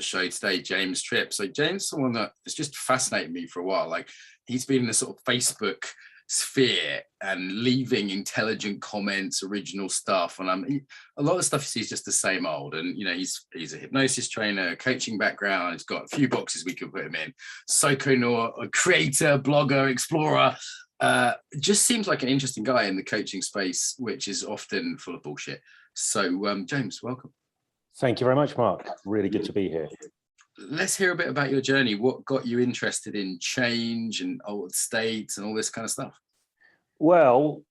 the show today, James Tripp. So James is someone that has just fascinated me for a while. Like, he's been in the sort of Facebook sphere and leaving intelligent comments, original stuff, and a lot of stuff is just the same old. And he's a hypnosis trainer, coaching background. He's got a few boxes we could put him in: psychonaut, a creator, blogger, explorer. Just seems like an interesting guy in the coaching space, which is often full of bullshit. So James, welcome. Thank you very much, Mark. Really good to be here. Let's hear a bit about your journey. What got you interested in change and old states and all this kind of stuff? Well,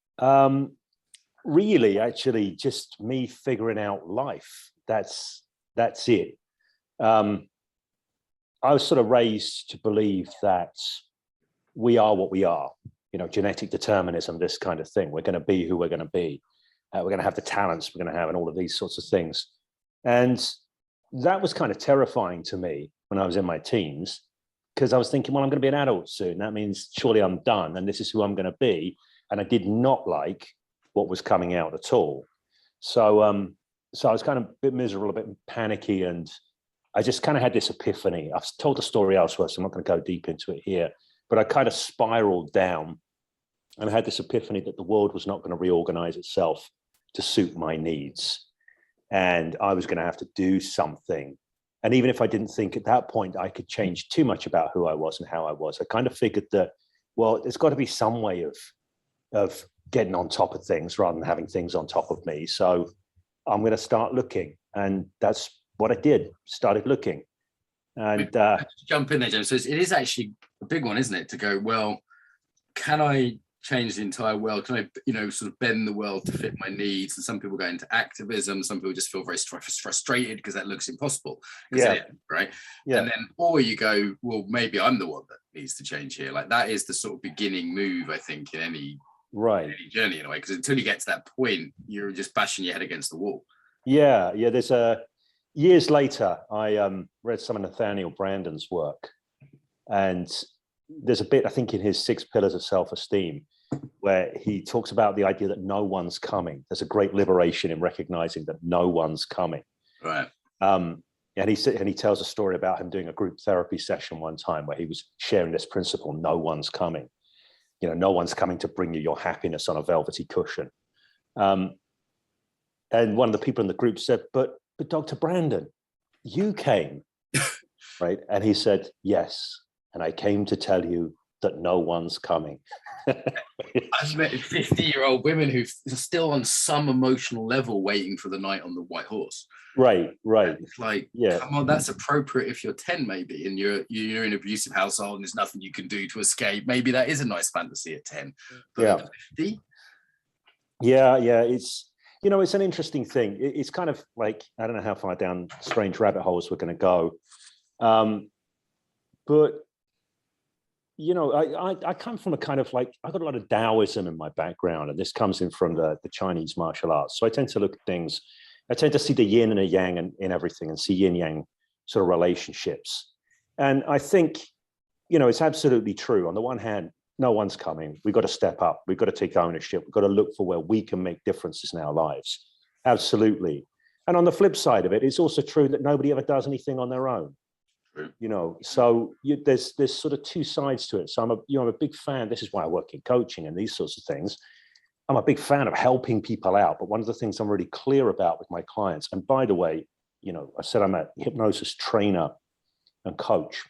really, actually, just me figuring out life. That's it. I was sort of raised to believe that we are what we are. Genetic determinism, this kind of thing. We're going to be who we're going to be. We're going to have the talents we're going to have, and all of these sorts of things. And that was kind of terrifying to me when I was in my teens, because I was thinking, well, I'm going to be an adult soon. That means surely I'm done, and this is who I'm going to be. And I did not like what was coming out at all. So I was kind of a bit miserable, a bit panicky, and I just kind of had this epiphany. I've told the story elsewhere, so I'm not going to go deep into it here. But I kind of spiraled down, and I had this epiphany that the world was not going to reorganize itself to suit my needs. And I was going to have to do something. And even if I didn't think at that point I could change too much about who I was and how I was, I kind of figured that, well, there's got to be some way of getting on top of things rather than having things on top of me. So I'm going to start looking. And that's what I did, started looking. And jump in there, James. So it is actually a big one, isn't it? To go, well, can I change the entire world? Can I, sort of bend the world to fit my needs? And some people go into activism. Some people just feel very frustrated because that looks impossible. Yeah. Right. Yeah. And then, or you go, well, maybe I'm the one that needs to change here. Like, that is the sort of beginning move, I think, in any journey in a way. Because until you get to that point, you're just bashing your head against the wall. Yeah. There's years later, I read some of Nathaniel Branden's work, and there's a bit, I think, in his 6 Pillars of Self-Esteem, where he talks about the idea that no one's coming. There's a great liberation in recognizing that no one's coming. Right. And he tells a story about him doing a group therapy session one time where he was sharing this principle: no one's coming. No one's coming to bring you your happiness on a velvety cushion. And one of the people in the group said, but Dr. Brandon, you came, right? And he said, yes. And I came to tell you that no one's coming. I've met 50-year-old women who are still on some emotional level waiting for the night on the white horse. Right. And it's like, yeah, come on, that's appropriate if you're 10 maybe, and you're in an abusive household and there's nothing you can do to escape. Maybe that is a nice fantasy at 10. But yeah. at 50? Yeah. It's, it's an interesting thing. It's kind of like, I don't know how far down strange rabbit holes we're going to go. But I come from a kind of like, I've got a lot of Taoism in my background, and this comes in from the Chinese martial arts. So I tend to look at things, I tend to see the yin and the yang in everything, and see yin yang sort of relationships. And I think, it's absolutely true. On the one hand, no one's coming. We've got to step up. We've got to take ownership. We've got to look for where we can make differences in our lives. Absolutely. And on the flip side of it, it's also true that nobody ever does anything on their own. So there's sort of two sides to it. So I'm a big fan. This is why I work in coaching and these sorts of things. I'm a big fan of helping people out. But one of the things I'm really clear about with my clients, and by the way, I said I'm a hypnosis trainer and coach.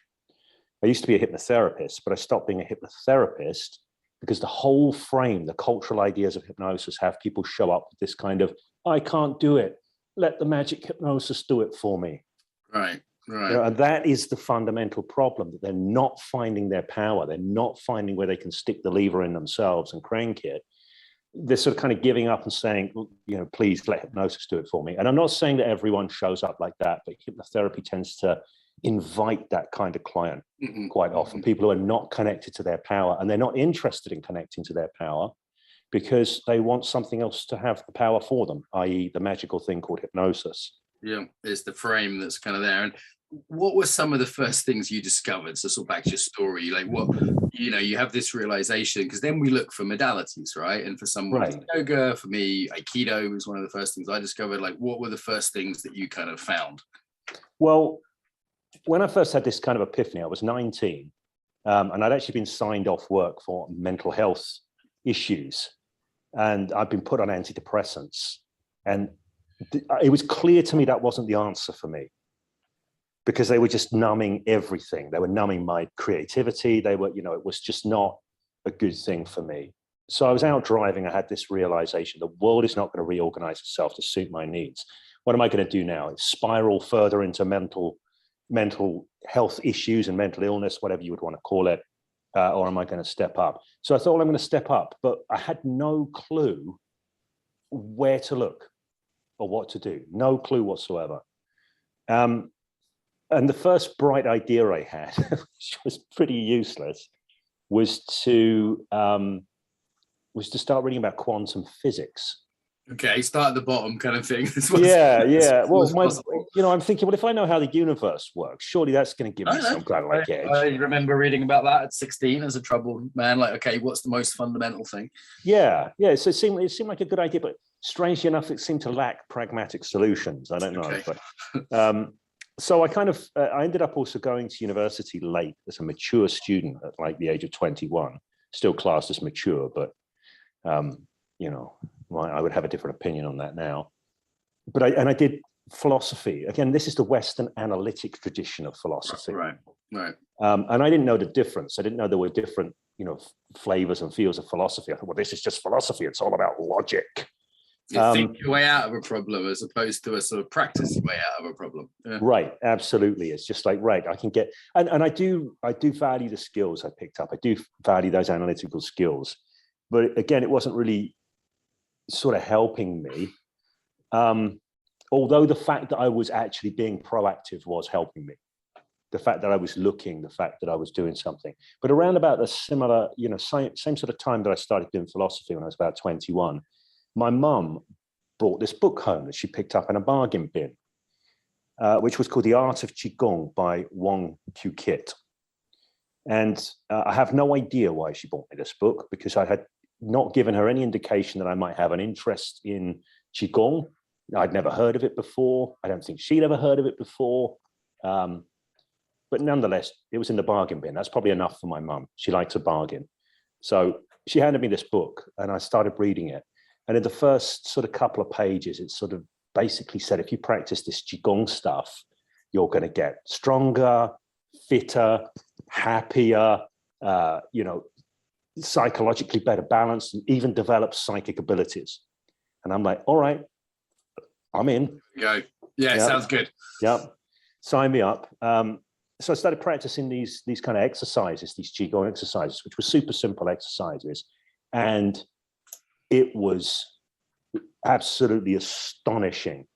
I used to be a hypnotherapist, but I stopped being a hypnotherapist because the whole frame, the cultural ideas of hypnosis have people show up with this kind of, I can't do it. Let the magic hypnosis do it for me. Right. And that is the fundamental problem, that they're not finding their power. They're not finding where they can stick the lever in themselves and crank it. They're sort of kind of giving up and saying, please let hypnosis do it for me. And I'm not saying that everyone shows up like that, but hypnotherapy tends to invite that kind of client quite often. People who are not connected to their power, and they're not interested in connecting to their power because they want something else to have the power for them, i.e. the magical thing called hypnosis. Yeah, it's the frame that's kind of there. And what were some of the first things you discovered? So sort of back to your story, like what, you have this realization, because then we look for modalities, right? And for someone, right, yoga, for me, aikido was one of the first things I discovered. Like, what were the first things that you kind of found? Well, when I first had this kind of epiphany, I was 19, and I'd actually been signed off work for mental health issues, and I'd been put on antidepressants, and it was clear to me that wasn't the answer for me, because they were just numbing everything. They were numbing my creativity. They were, it was just not a good thing for me. So I was out driving. I had this realization: the world is not going to reorganize itself to suit my needs. What am I going to do now? Spiral further into mental health issues and mental illness, whatever you would want to call it, or am I going to step up? So I thought, well, I'm going to step up, but I had no clue where to look or what to do. No clue whatsoever. And the first bright idea I had, which was pretty useless, was to start reading about quantum physics. Okay, start at the bottom, kind of thing. Yeah. Well, I'm thinking, well, if I know how the universe works, surely that's going to give me some kind of edge. I remember reading about that at 16 as a troubled man. Like, okay, what's the most fundamental thing? Yeah. So it seemed like a good idea, but strangely enough, it seemed to lack pragmatic solutions. I don't know, but so I ended up also going to university late as a mature student at like the age of 21, still classed as mature, but I would have a different opinion on that now. But I did philosophy. Again, this is the Western analytic tradition of philosophy. Right. And I didn't know the difference. I didn't know there were different, flavors and fields of philosophy. I thought, well, this is just philosophy. It's all about logic. You think your way out of a problem as opposed to a sort of practice way out of a problem. Yeah. Right, absolutely. It's just like, right, I can get, and I do value the skills I picked up. I do value those analytical skills. But again, it wasn't really sort of helping me. Although the fact that I was actually being proactive was helping me. The fact that I was looking, the fact that I was doing something. But around about the similar, same sort of time that I started doing philosophy when I was about 21, my mum brought this book home that she picked up in a bargain bin, which was called The Art of Qigong by Wong Q Kit. And I have no idea why she bought me this book, because I had not given her any indication that I might have an interest in Qigong. I'd never heard of it before. I don't think she'd ever heard of it before. But nonetheless, it was in the bargain bin. That's probably enough for my mum. She likes a bargain. So she handed me this book and I started reading it. And in the first sort of couple of pages, it sort of basically said, if you practice this Qigong stuff, you're going to get stronger, fitter, happier, psychologically better balanced, and even develop psychic abilities. And I'm like, all right, I'm in. Go. Yeah, yep. Sounds good. Yep. Sign me up. So I started practicing these kind of exercises, these Qigong exercises, which were super simple exercises. And it was absolutely astonishing,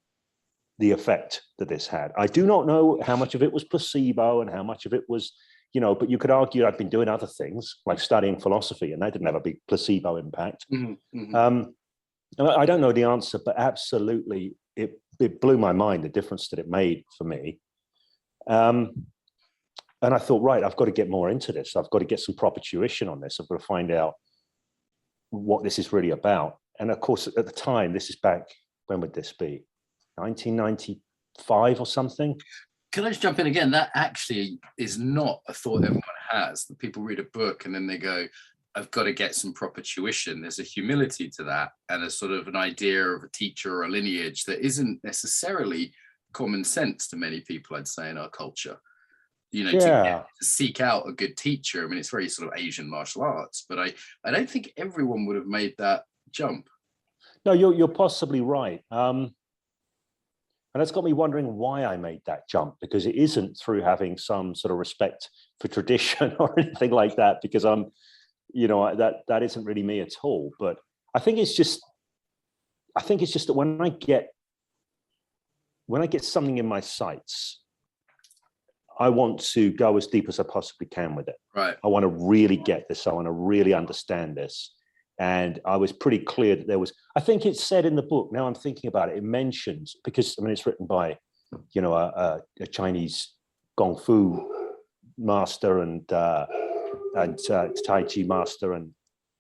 the effect that this had. I do not know how much of it was placebo and how much of it was, but you could argue I've been doing other things like studying philosophy, and that didn't have a big placebo impact. I don't know the answer, but absolutely it blew my mind, the difference that it made for me. And I thought, right, I've got to get more into this. I've got to get some proper tuition on this. I've got to find out what this is really about. And of course, at the time, this is back, when would this be? 1995 or something? Can I just jump in again? That actually is not a thought everyone has. That people read a book and then they go, I've got to get some proper tuition. There's a humility to that and a sort of an idea of a teacher or a lineage that isn't necessarily common sense to many people, I'd say, in our culture. To seek out a good teacher. I mean, it's very sort of Asian martial arts, but I don't think everyone would have made that jump. No, you're possibly right. And that's got me wondering why I made that jump, because it isn't through having some sort of respect for tradition or anything like that, because I'm, that isn't really me at all. But I think it's just that when I get something in my sights, I want to go as deep as I possibly can with it. Right. I want to really get this. I want to really understand this. And I was pretty clear that there was, I think it said in the book, now I'm thinking about it, it mentions, because it's written by, a Chinese Kung Fu master and Tai Chi master. And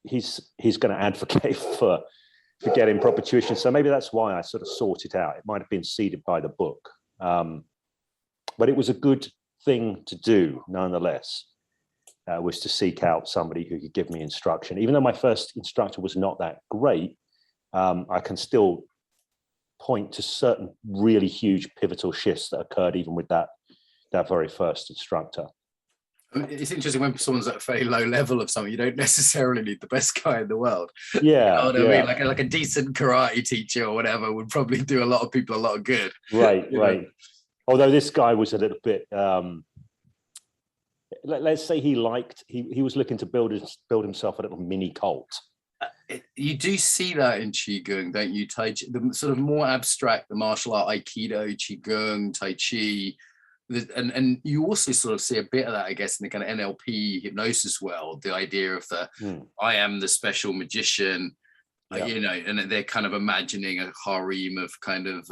he's going to advocate for getting proper tuition. So maybe that's why I sort of sought it out. It might have been seeded by the book. But it was a good thing to do, nonetheless, was to seek out somebody who could give me instruction. Even though my first instructor was not that great, I can still point to certain really huge pivotal shifts that occurred even with that very first instructor. It's interesting when someone's at a very low level of something, you don't necessarily need the best guy in the world. Yeah, you know what I mean? Like a decent karate teacher or whatever would probably do a lot of people a lot of good. Right. Although this guy was a little bit, let's say he was looking to build himself a little mini cult. You do see that in Qigong, don't you? Tai Chi, the sort of more abstract, the martial art, Aikido, Qigong, Tai Chi. And you also sort of see a bit of that, I guess, in the kind of NLP hypnosis world, the idea of I am the special magician, you know, and they're kind of imagining a harem of kind of,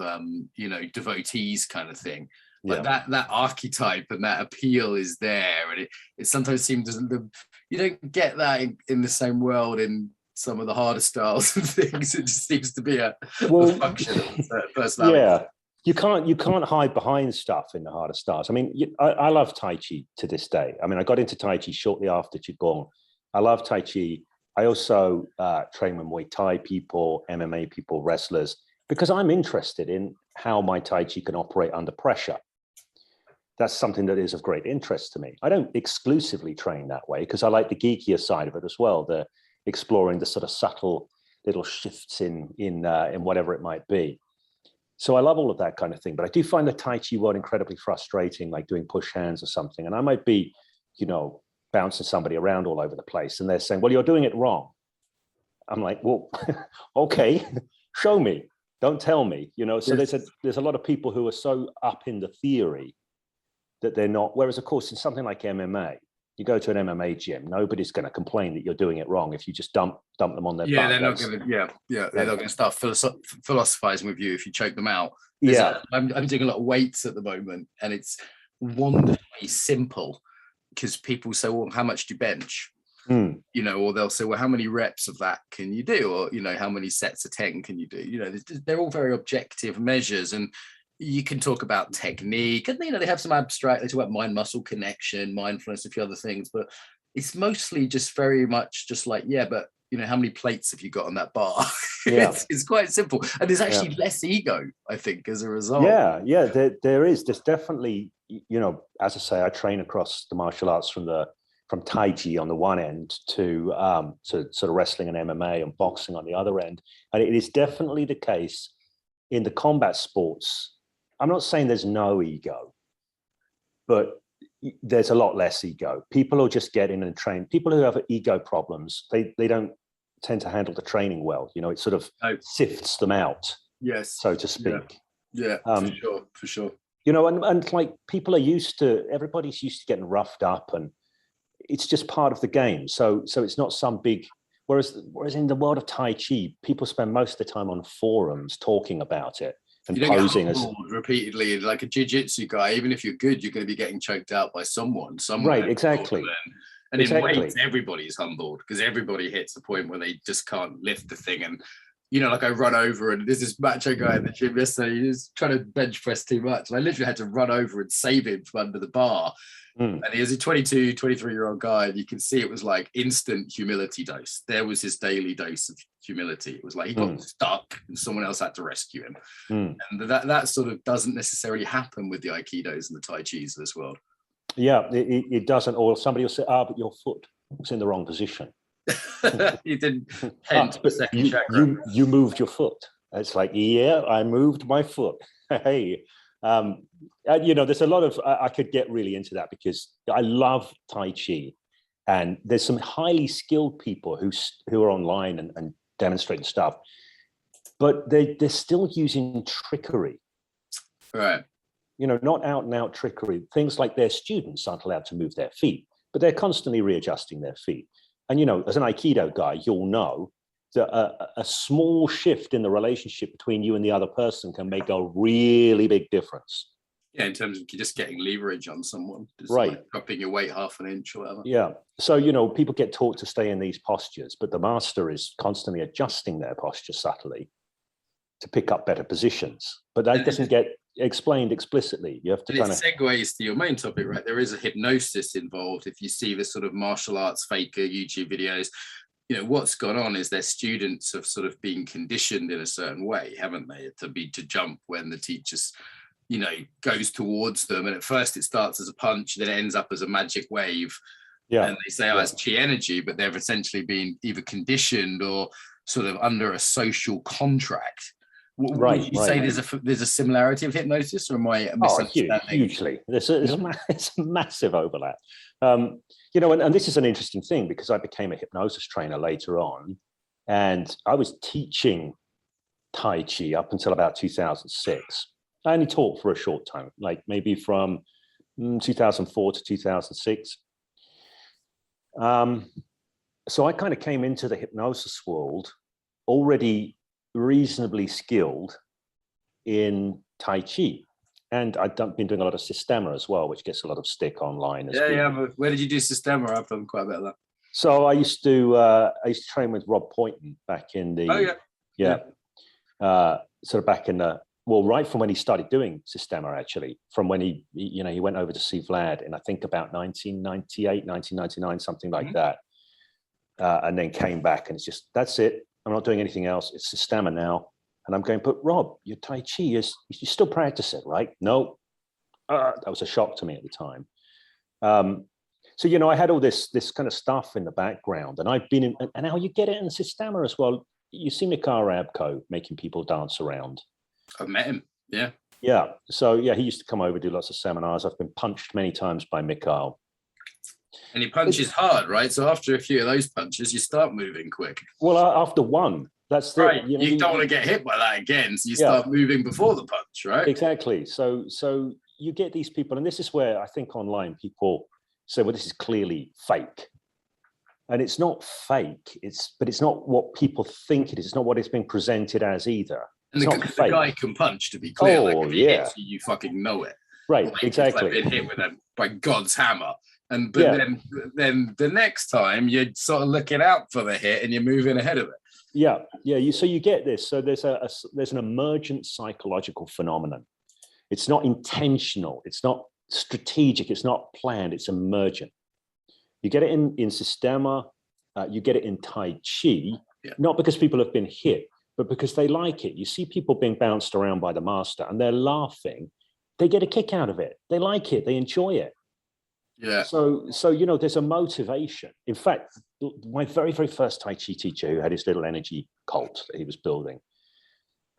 you know, devotees kind of thing. Like that archetype and that appeal is there. And it sometimes seems you don't get that in the same world in some of the harder styles and things. It just seems to be a function of personality. Yeah. You can't hide behind stuff in the harder styles. I mean, I love Tai Chi to this day. I mean, I got into Tai Chi shortly after Qigong. I love Tai Chi. I also train with Muay Thai people, MMA people, wrestlers, because I'm interested in how my Tai Chi can operate under pressure. That's something that is of great interest to me. I don't exclusively train that way because I like the geekier side of it as well, the exploring the sort of subtle little shifts in whatever it might be. So I love all of that kind of thing, but I do find the Tai Chi world incredibly frustrating, like doing push hands or something. And I might be, you know, bouncing somebody around all over the place and they're saying, well, you're doing it wrong. I'm like, well, okay, show me, don't tell me, you know? So there's a lot of people who are so up in the theory that they're not, whereas of course in something like MMA, you go to an MMA gym, nobody's going to complain that you're doing it wrong if you just dump them on their butt. They're not going to. They're not going to start philosophizing with you if you choke them out. I'm doing a lot of weights at the moment, and it's wonderfully simple because people say, "Well, how much do you bench?" You know, or they'll say, "Well, how many reps of that can you do?" Or you know, how many sets of 10 can you do? You know, they're all very objective measures, and you can talk about technique, and you know they have some abstract. They talk about mind-muscle connection, mindfulness, a few other things, but it's mostly just very much just like, but you know, how many plates have you got on that bar? It's quite simple, and there's actually less ego, I think, as a result. There's definitely, you know, as I say, I train across the martial arts from Tai Chi on the one end to sort of wrestling and MMA and boxing on the other end, and it is definitely the case in the combat sports. I'm not saying there's no ego, but there's a lot less ego. People will just get in and train. People who have ego problems, they don't tend to handle the training well. You know, it sort of sifts them out, so to speak. For sure. You know, and like everybody's used to getting roughed up, and it's just part of the game. So it's not some big. Whereas in the world of Tai Chi, people spend most of the time on forums talking about it. And you don't posing get humbled repeatedly, like a jiu-jitsu guy. Even if you're good, you're going to be getting choked out by someone. Right, exactly. And in weights, everybody's humbled because everybody hits a point where they just can't lift the thing. And you know, like I run over, and there's this macho guy in the gym yesterday. He was trying to bench press too much, and I literally had to run over and save him from under the bar. And he was a 22, 23-year-old guy, and you can see it was like instant humility dose. There was his daily dose of humility. It was like he got stuck and someone else had to rescue him. And that sort of doesn't necessarily happen with the Aikidos and the Tai Chis of this world. Yeah, it doesn't. Or somebody will say, but your foot was in the wrong position. You didn't hint the second chakra. You moved your foot. It's like, I moved my foot. Hey. You know, there's a lot of, I could get really into that because I love Tai Chi, and there's some highly skilled people who are online and demonstrating stuff, but they're still using trickery. Right. You know, not out and out trickery. Things like their students aren't allowed to move their feet, but they're constantly readjusting their feet. And, you know, as an Aikido guy, you'll know that a small shift in the relationship between you and the other person can make a really big difference. Yeah, in terms of just getting leverage on someone. Just right. Like dropping your weight half an inch or whatever. Yeah. So, you know, people get taught to stay in these postures, but the master is constantly adjusting their posture subtly to pick up better positions. But that doesn't get explained explicitly. You have to and kind it of segues to your main topic, right? There is a hypnosis involved. If you see the sort of martial arts faker YouTube videos, you know, what's gone on is their students have sort of been conditioned in a certain way, haven't they, to jump when the teacher's, you know, goes towards them. And at first it starts as a punch, then it ends up as a magic wave. yeah. And they say, oh, it's chi energy, but they've essentially been either conditioned or sort of under a social contract. Would you say there's a similarity of hypnosis, or am I misunderstanding? Hugely. There's a massive overlap. You know, and this is an interesting thing, because I became a hypnosis trainer later on, and I was teaching Tai Chi up until about 2006. I only taught for a short time, like maybe from 2004 to 2006. So I kind of came into the hypnosis world already reasonably skilled in Tai Chi. And I've been doing a lot of Sistema as well, which gets a lot of stick online. But where did you do Sistema? I've done quite a bit of that. So I used to train with Rob Poynton back in the sort of back in the, well, right from when he started doing Sistema, actually, from when he went over to see Vlad in, I think, about 1998, 1999, something like that. And then came back, and it's just, that's it. I'm not doing anything else. It's Sistema now. And I'm going, but Rob, your Tai Chi you still practice it, right? No. That was a shock to me at the time. So, you know, I had all this kind of stuff in the background, and I've been in, and now you get it in Sistema as well. You see Mikhail Rabko making people dance around. I've met him. Yeah. Yeah. So, yeah, he used to come over, do lots of seminars. I've been punched many times by Mikhail. And he punches hard, right? So after a few of those punches, you start moving quick. Well, after one, that's right. You don't want to get hit by that again, so you start moving before the punch, right? Exactly. So you get these people, and this is where I think online people say, well, this is clearly fake. And it's not fake, but it's not what people think it is. It's not what it's being presented as either. And the guy can punch, to be clear. Like, if he hits you, you fucking know it. Right, like, exactly. It's like being hit with by God's hammer. Then the next time you're sort of looking out for the hit and you're moving ahead of it. Yeah. So you get this. So there's an emergent psychological phenomenon. It's not intentional. It's not strategic. It's not planned. It's emergent. You get it in Sistema. You get it in Tai Chi. Yeah. Not because people have been hit, but because they like it. You see people being bounced around by the master, and they're laughing. They get a kick out of it. They like it. They enjoy it. Yeah. So you know, there's a motivation. In fact, my very, very first Tai Chi teacher, who had his little energy cult that he was building,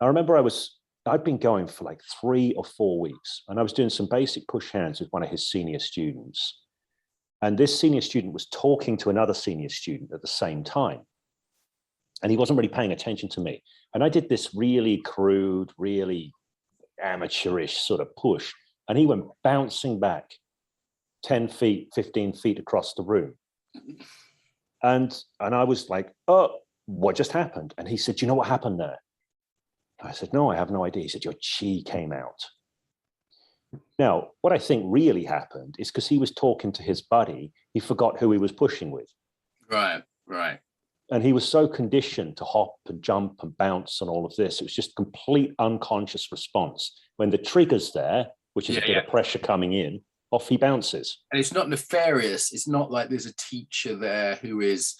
I remember I'd been going for like 3 or 4 weeks, and I was doing some basic push hands with one of his senior students. And this senior student was talking to another senior student at the same time. And he wasn't really paying attention to me. And I did this really crude, really amateurish sort of push. And he went bouncing back 10 feet, 15 feet across the room. And I was like, oh, what just happened? And he said, do you know what happened there? I said, no, I have no idea. He said, your chi came out. Now, what I think really happened is because he was talking to his buddy, he forgot who he was pushing with. Right. And he was so conditioned to hop and jump and bounce and all of this. It was just complete unconscious response. When the trigger's there, which is a bit of pressure coming in, off he bounces. And it's not nefarious. It's not like there's a teacher there who is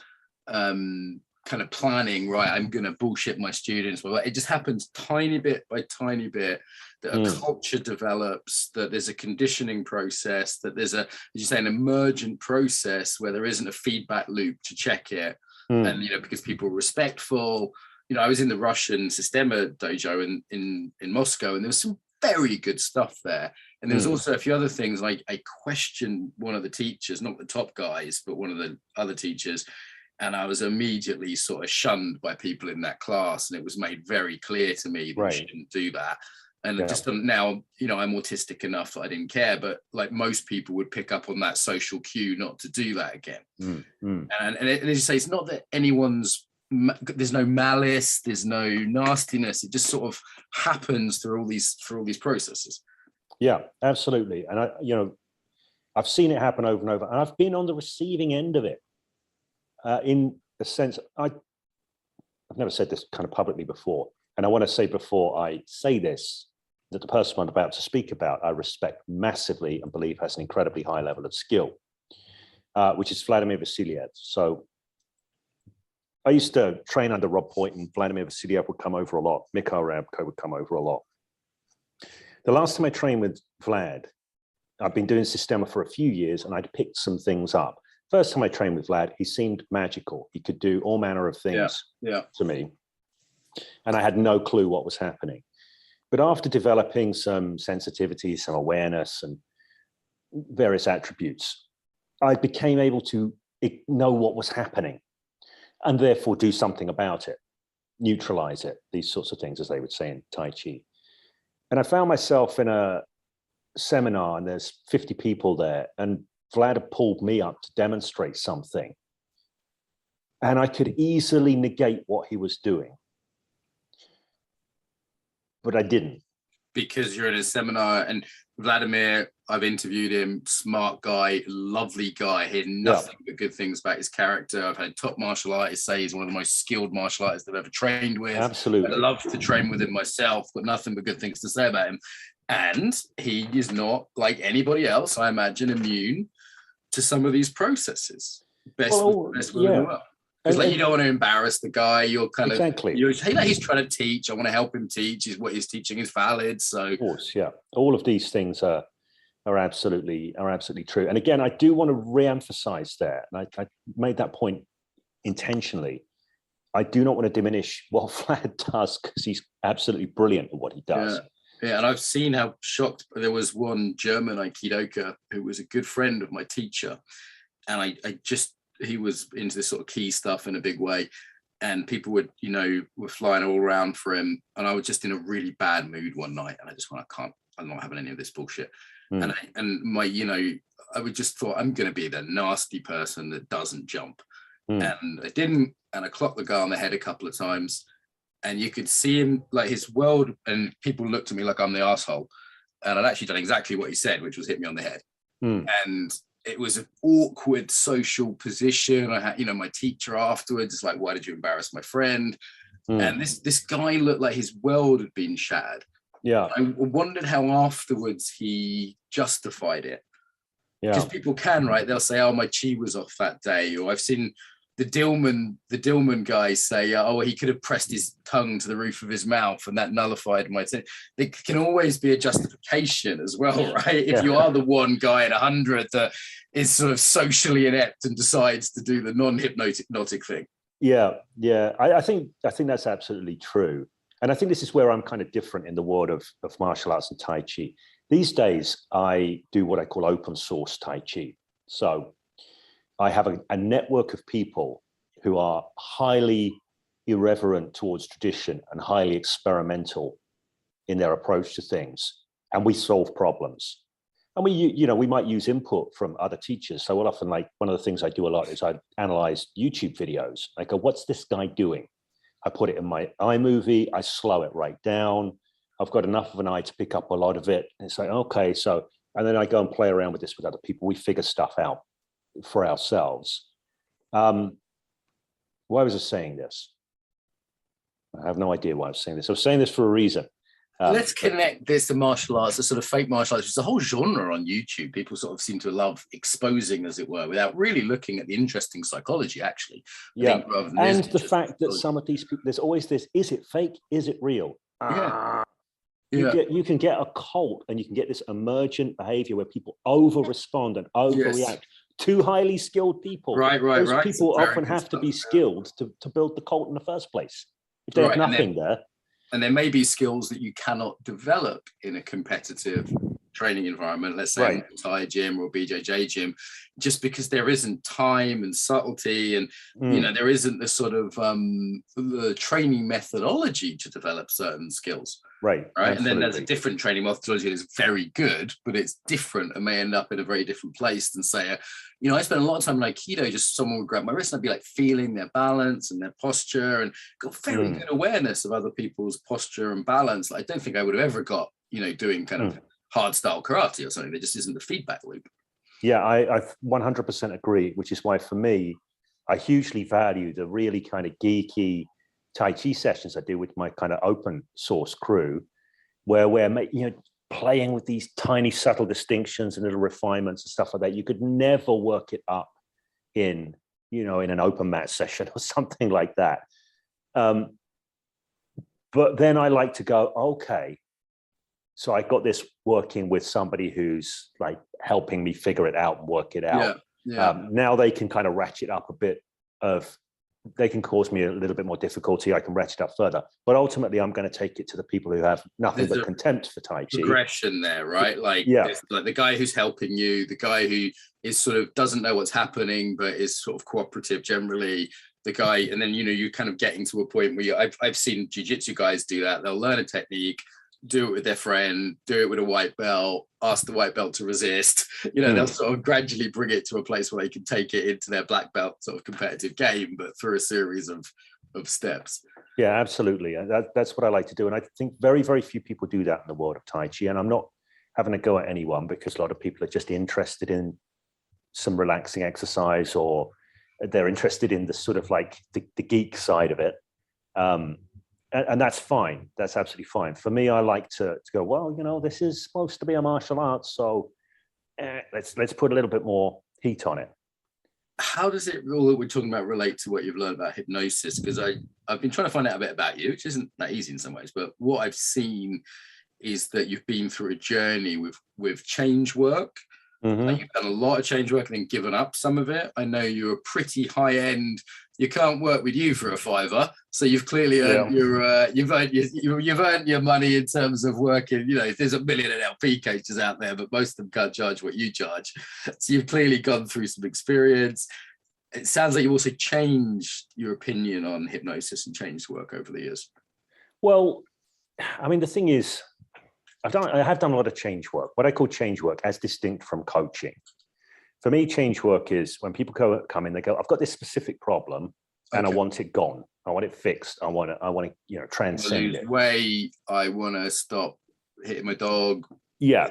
kind of planning, right, I'm going to bullshit my students. Well, it just happens tiny bit by tiny bit, that a culture develops, that there's a conditioning process, that there's as you say, an emergent process where there isn't a feedback loop to check it. And, you know, because people are respectful. You know, I was in the Russian Sistema dojo in Moscow, and there was some very good stuff there. And there was also a few other things, like I questioned one of the teachers, not the top guys, but one of the other teachers. And I was immediately sort of shunned by people in that class. And it was made very clear to me that you shouldn't do that. And just now, you know, I'm autistic enough that I didn't care, but like most people would pick up on that social cue not to do that again. And as you say, it's not that there's no malice, there's no nastiness. It just sort of happens through all these processes. Yeah, absolutely. And I've seen it happen over and over, and I've been on the receiving end of it. In a sense, I've never said this kind of publicly before, and I want to say before I say this, that the person I'm about to speak about, I respect massively and believe has an incredibly high level of skill, which is Vladimir Vasiliev. So I used to train under Rob Point, and Vladimir Vasiliev would come over a lot. Mikhail Rabko would come over a lot. The last time I trained with Vlad, I've been doing Sistema for a few years, and I'd picked some things up. First time I trained with Vlad, he seemed magical. He could do all manner of things to me, and I had no clue what was happening. But after developing some sensitivity, some awareness, and various attributes, I became able to know what was happening and therefore do something about it, neutralize it, these sorts of things, as they would say in Tai Chi. And I found myself in a seminar, and there's 50 people there, and Vlad had pulled me up to demonstrate something. And I could easily negate what he was doing, but I didn't. Because you're in a seminar, and Vladimir, I've interviewed him, smart guy, lovely guy, heard nothing but good things about his character. I've had top martial artists say he's one of the most skilled martial artists I've ever trained with. Absolutely. I'd love to train with him myself, but nothing but good things to say about him. And he is not, like anybody else, I imagine, immune to some of these processes. Best will in the world. Because like, you don't want to embarrass the guy. You're kind of, he's trying to teach. I want to help him teach. What he's teaching is valid. So, of course, yeah, all of these things are absolutely true. And again, I do want to re-emphasize there, and I made that point intentionally. I do not want to diminish what Vlad does, because he's absolutely brilliant at what he does. Yeah, and I've seen how shocked. There was one German aikidoka who was a good friend of my teacher, and he was into this sort of key stuff in a big way, and people were flying all around for him, and I was just in a really bad mood one night, and I just went, I'm not having any of this bullshit. And I would just thought, I'm going to be the nasty person that doesn't jump. And I didn't, and I clocked the guy on the head a couple of times, and you could see him, like his world, and people looked at me like I'm the asshole, and I'd actually done exactly what he said, which was hit me on the head. And it was an awkward social position. I had, my teacher afterwards is like, why did you embarrass my friend? And this guy looked like his world had been shattered. Yeah. I wondered how afterwards he justified it. Because people can, right? They'll say, oh, my chi was off that day. Or I've seen the Dillman guy say, oh, he could have pressed his tongue to the roof of his mouth and that nullified my thing. There can always be a justification as well, right? If you are the one guy in 100 that is sort of socially inept and decides to do the non-hypnotic thing. I think that's absolutely true. And I think this is where I'm kind of different in the world of martial arts and Tai Chi. These days, I do what I call open source Tai Chi. So I have a network of people who are highly irreverent towards tradition and highly experimental in their approach to things. And we solve problems. And we might use input from other teachers. So we'll often, like, one of the things I do a lot is I analyze YouTube videos. I go, what's this guy doing? I put it in my iMovie, I slow it right down. I've got enough of an eye to pick up a lot of it. And it's like, okay, so, and then I go and play around with this with other people. We figure stuff out for ourselves. Why was I saying this? I have no idea why I was saying this. I was saying this for a reason. Let's connect this to martial arts, the sort of fake martial arts. It's a whole genre on YouTube. People sort of seem to love exposing, as it were, without really looking at the interesting psychology, actually. Yeah, and the fact that some of these people, there's always this, is it fake? Is it real? You can get a cult, and you can get this emergent behavior where people over-respond and overreact to highly skilled people. Those people often have to be skilled to build the cult in the first place. If there's nothing there. And there may be skills that you cannot develop in a competitive training environment, let's say a Thai gym or a BJJ gym, just because there isn't time and subtlety, and there isn't the sort of the training methodology to develop certain skills. Right. Absolutely. And then there's a different training methodology that is very good, but it's different and may end up in a very different place than, say, I spent a lot of time in Aikido, just someone would grab my wrist and I'd be like feeling their balance and their posture, and got very good awareness of other people's posture and balance. I don't think I would have ever got, doing kind of hard style karate or something. There just isn't the feedback loop. Yeah, I 100% agree, which is why for me, I hugely value the really kind of geeky Tai Chi sessions I do with my kind of open source crew, where we're playing with these tiny subtle distinctions and little refinements and stuff like that. You could never work it up in an open mat session or something like that. But then I like to go, okay, so I got this working with somebody who's like helping me figure it out and work it out. Now they can kind of ratchet up a bit they can cause me a little bit more difficulty. I can ratchet up further, but ultimately I'm going to take it to the people who have nothing but contempt for Tai Chi. Progression there, right? Like the guy who's helping you, the guy who is sort of doesn't know what's happening, but is sort of cooperative generally. The guy, and then you kind of getting to a point where I've seen jiu-jitsu guys do that. They'll learn a technique, do it with their friend, do it with a white belt, ask the white belt to resist. They'll sort of gradually bring it to a place where they can take it into their black belt sort of competitive game, but through a series of steps. Yeah, absolutely. That's what I like to do. And I think very, very few people do that in the world of Tai Chi. And I'm not having a go at anyone, because a lot of people are just interested in some relaxing exercise, or they're interested in the sort of like the geek side of it. And that's fine. That's absolutely fine. For me, I like to go, well, this is supposed to be a martial arts, so let's put a little bit more heat on it. How does it, all that we're talking about, relate to what you've learned about hypnosis? Because I've been trying to find out a bit about you, which isn't that easy in some ways, but what I've seen is that you've been through a journey with change work. Like you've done a lot of change work and then given up some of it. I know you're a pretty high end. You can't work with you for a $5, so you've clearly earned you've earned your money in terms of working. There's a million NLP coaches out there, but most of them can't charge what you charge. So you've clearly gone through some experience. It sounds like you've also changed your opinion on hypnosis and changed work over the years. Well, I mean, the thing is, I have done a lot of change work, what I call change work, as distinct from coaching. For me, change work is when people come in, they go, I've got this specific problem and I want it gone. I want it fixed. I want to transcend it. I want to stop hitting my dog. Yeah.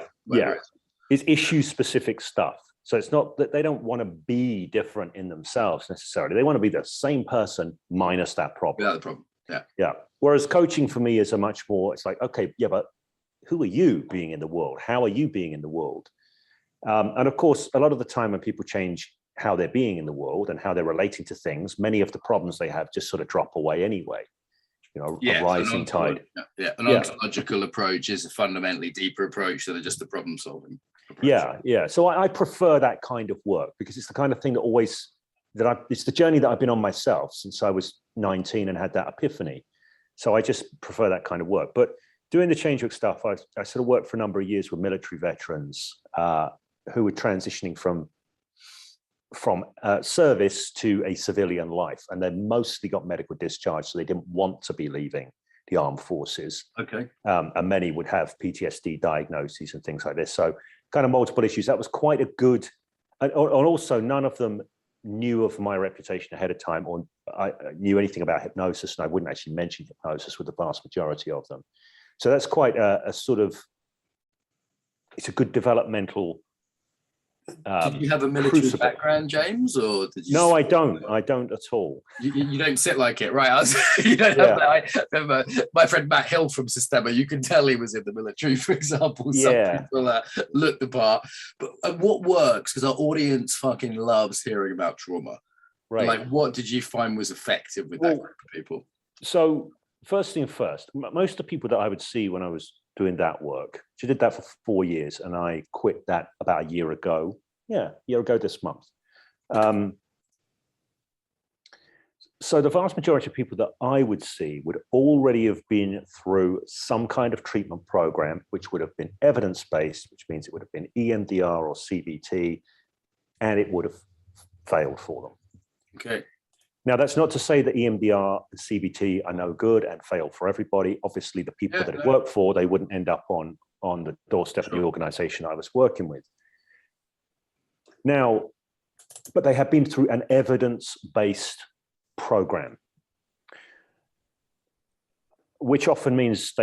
It's issue specific stuff. So it's not that they don't want to be different in themselves necessarily. They want to be the same person minus that problem. Without the problem. Yeah. Whereas coaching for me is a much more, it's like, okay, yeah, but who are you being in the world? How are you being in the world? And of course, a lot of the time when people change how they're being in the world and how they're relating to things, many of the problems they have just sort of drop away anyway. A rising tide. An ontological approach is a fundamentally deeper approach than just the problem solving approach. Yeah. So I prefer that kind of work, because it's the kind of thing it's the journey that I've been on myself since I was 19 and had that epiphany. So I just prefer that kind of work. But doing the change work stuff, I sort of worked for a number of years with military veterans who were transitioning from service to a civilian life, and they mostly got medical discharge, so they didn't want to be leaving the armed forces. Okay. And many would have PTSD diagnoses and things like this. So kind of multiple issues. That was quite a good, and also none of them knew of my reputation ahead of time, or I knew anything about hypnosis, and I wouldn't actually mention hypnosis with the vast majority of them. So that's quite a sort of, it's a good developmental. Did you have a military background, James, or did you? No, I don't at all. You don't sit like it, right? You don't have that. I remember my friend Matt Hill from Sistema. You can tell he was in the military, for example. Some people look the part. But what works? Because our audience fucking loves hearing about trauma. Right. Like, what did you find was effective with that group of people? So first thing first, most of the people that I would see when I was doing that work, she did that for 4 years, and I quit that about a year ago. Yeah, a year ago this month. So the vast majority of people that I would see would already have been through some kind of treatment program, which would have been evidence-based, which means it would have been EMDR or CBT, and it would have failed for them. Okay. Now, that's not to say that EMDR and CBT are no good and fail for everybody. Obviously, the people that it worked for, they wouldn't end up on the doorstep of the organization I was working with. Now, but they have been through an evidence-based program, which often means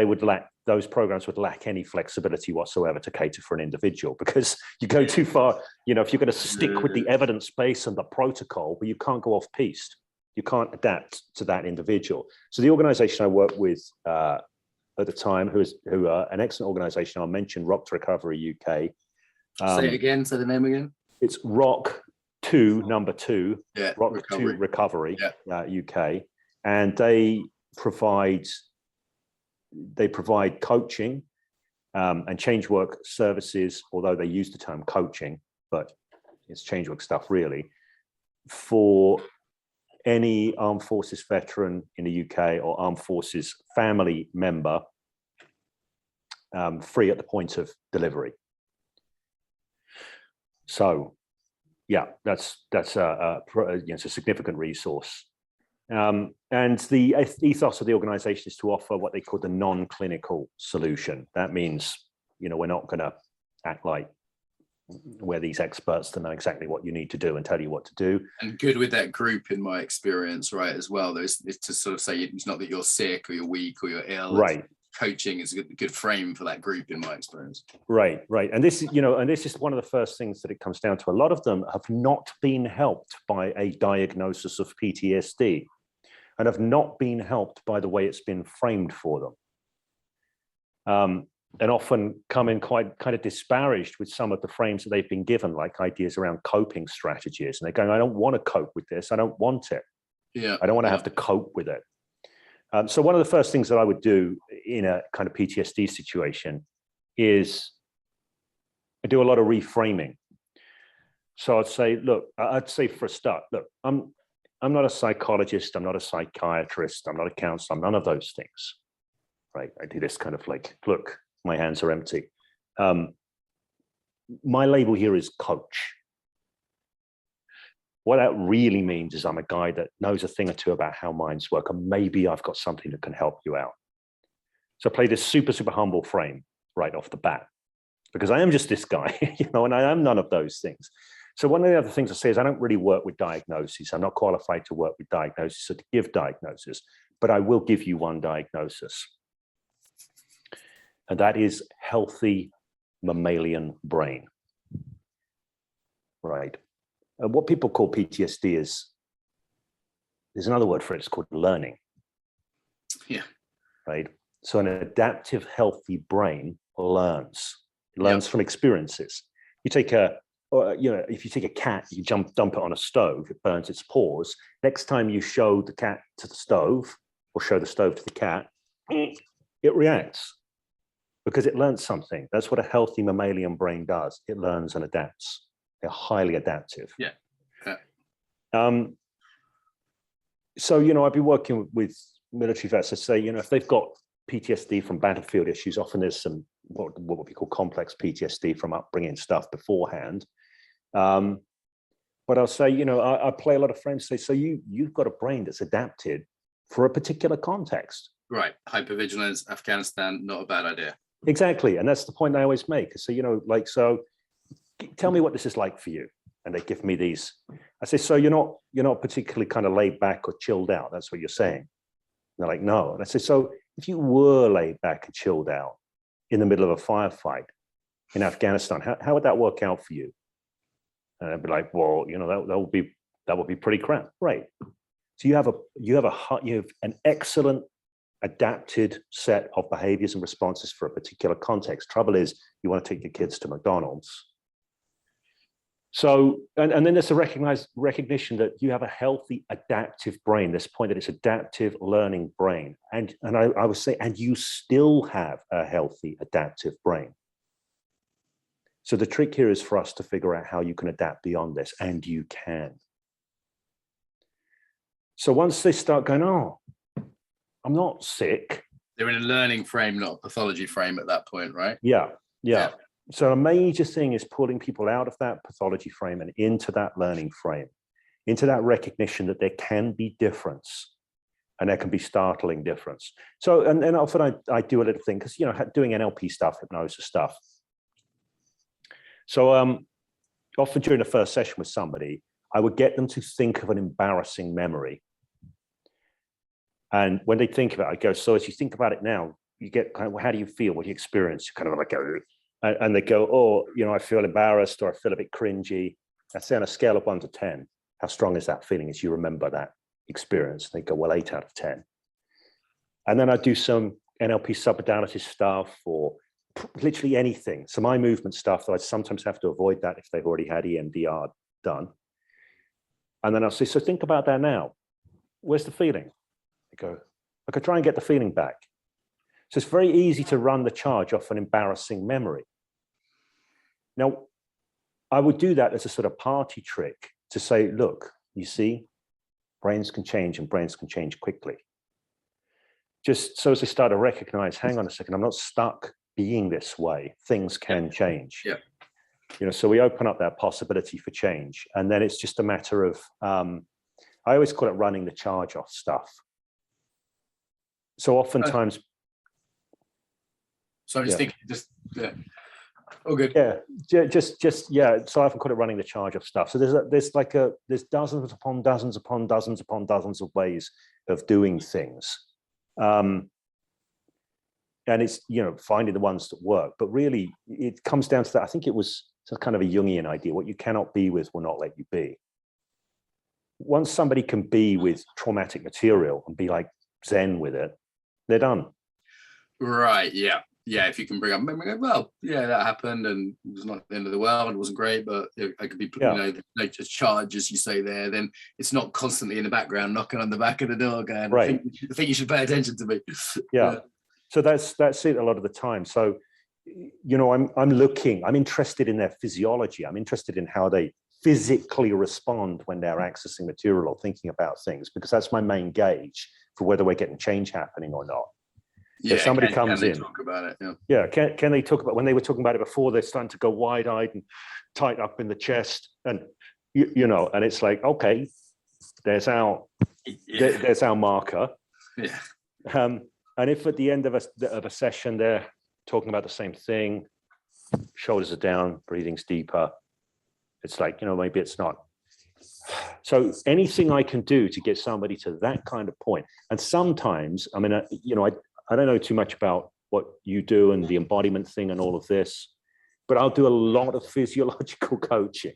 those programs would lack any flexibility whatsoever to cater for an individual, because you go too far. If you're going to stick with the evidence base and the protocol, but you can't go off piste. You can't adapt to that individual. So the organization I work with at the time, who are an excellent organization. I'll mention Rock to Recovery UK. Say it again. Say the name again. It's Rock 2, number 2, Yeah, Rock recovery. 2 Recovery, Yeah. UK. And they provide coaching and change work services, although they use the term coaching, but it's change work stuff really, for any armed forces veteran in the UK or armed forces family member, free at the point of delivery. So, yeah, that's a significant resource. And the ethos of the organization is to offer what they call the non-clinical solution. That means, we're not going to act like we're these experts that know exactly what you need to do and tell you what to do. And good with that group, in my experience, right, as well. It's to sort of say it's not that you're sick or you're weak or you're ill. Right. Coaching is a good frame for that group, in my experience. Right. And this is one of the first things that it comes down to. A lot of them have not been helped by a diagnosis of PTSD and have not been helped by the way it's been framed for them. And often come in quite kind of disparaged with some of the frames that they've been given, like ideas around coping strategies. And they're going, I don't want to cope with this. I don't want it. Yeah. I don't want to have to cope with it. So one of the first things that I would do in a kind of PTSD situation is I do a lot of reframing. So I'd say for a start, look, I'm not a psychologist. I'm not a psychiatrist. I'm not a counselor. I'm none of those things, right? I do this kind of like, look, my hands are empty. My label here is coach. What that really means is I'm a guy that knows a thing or two about how minds work, and maybe I've got something that can help you out. So I play this super, super humble frame right off the bat, because I am just this guy, and I am none of those things. So one of the other things I say is I don't really work with diagnoses. I'm not qualified to work with diagnoses or to give diagnosis, but I will give you one diagnosis. And that is healthy mammalian brain, right? And what people call PTSD there's another word for it, it's called learning. Yeah. Right? So an adaptive, healthy brain learns from experiences. You take if you take a cat, you dump it on a stove, it burns its paws. Next time you show the cat to the stove or show the stove to the cat, it reacts because it learns something. That's what a healthy mammalian brain does. It learns and adapts. They're highly adaptive. Yeah. So, I've been working with military vets. I say, if they've got PTSD from battlefield issues, often there's some what we call complex PTSD from upbringing stuff beforehand. But I'll say, I play a lot of frames. Say, so you've got a brain that's adapted for a particular context. Right. Hypervigilance, Afghanistan, not a bad idea. Exactly. And that's the point I always make. So, so tell me what this is like for you. And they give me these. I say, so you're not particularly kind of laid back or chilled out. That's what you're saying. And they're like, no. And I say, so if you were laid back and chilled out in the middle of a firefight in Afghanistan, how would that work out for you? And I'd be like, well, that would be pretty crap. Right. So you have an excellent adapted set of behaviors and responses for a particular context. Trouble is, you want to take your kids to McDonald's. So, and then there's a recognition that you have a healthy adaptive brain, this point that it's adaptive learning brain. And I would say, and you still have a healthy adaptive brain. So the trick here is for us to figure out how you can adapt beyond this, and you can. So once they start going, oh, I'm not sick. They're in a learning frame, not a pathology frame at that point, right? Yeah. So a major thing is pulling people out of that pathology frame and into that learning frame, into that recognition that there can be difference and there can be startling difference. So, and often I do a little thing because, doing NLP stuff, hypnosis stuff. So often during the first session with somebody, I would get them to think of an embarrassing memory. And when they think about it, I go, so as you think about it now, you get kind of, how do you feel? What do you experience? You kind of like, and they go, oh, I feel embarrassed or I feel a bit cringy. I say on a scale of 1 to 10, how strong is that feeling as you remember that experience? They go, well, 8 out of 10. And then I do some NLP submodality stuff or literally anything. So my movement stuff that I sometimes have to avoid that if they've already had EMDR done. And then I'll say, so think about that now. Where's the feeling? I go, I could try and get the feeling back. So it's very easy to run the charge off an embarrassing memory. Now, I would do that as a sort of party trick to say, look, you see, brains can change and brains can change quickly. Just so as they start to recognize, hang on a second, I'm not stuck being this way. Things can change. Yeah. You know, so we open up that possibility for change. And then it's just a matter of, I always call it running the charge off stuff. So oftentimes. So I'm just thinking, oh, good. Yeah, so I often call it running the charge of stuff. So there's dozens upon dozens upon dozens upon dozens of ways of doing things. And it's, you know, finding the ones that work. But really, it comes down to that. I think it was kind of a Jungian idea. What you cannot be with will not let you be. Once somebody can be with traumatic material and be like Zen with it, they're done. Right, yeah. Yeah, if you can bring up, well, yeah, that happened and it was not the end of the world, it wasn't great, but I could be, you know, just charge, as you say there, then it's not constantly in the background knocking on the back of the door going, right. I think you should pay attention to me. Yeah. So that's it a lot of the time. So, you know, I'm interested in their physiology. I'm interested in how they physically respond when they're accessing material or thinking about things, because that's my main gauge for whether we're getting change happening or not. Yeah, if somebody comes in, talk about it. Yeah, can they talk about when they were talking about it before? They're starting to go wide-eyed and tight up in the chest, and you know, and it's like, okay, there's our marker. Yeah. And if at the end of a session they're talking about the same thing, shoulders are down, breathing's deeper, it's like, you know, maybe it's not. So anything I can do to get somebody to that kind of point, and sometimes, I mean, you know, I don't know too much about what you do and the embodiment thing and all of this, but I'll do a lot of physiological coaching.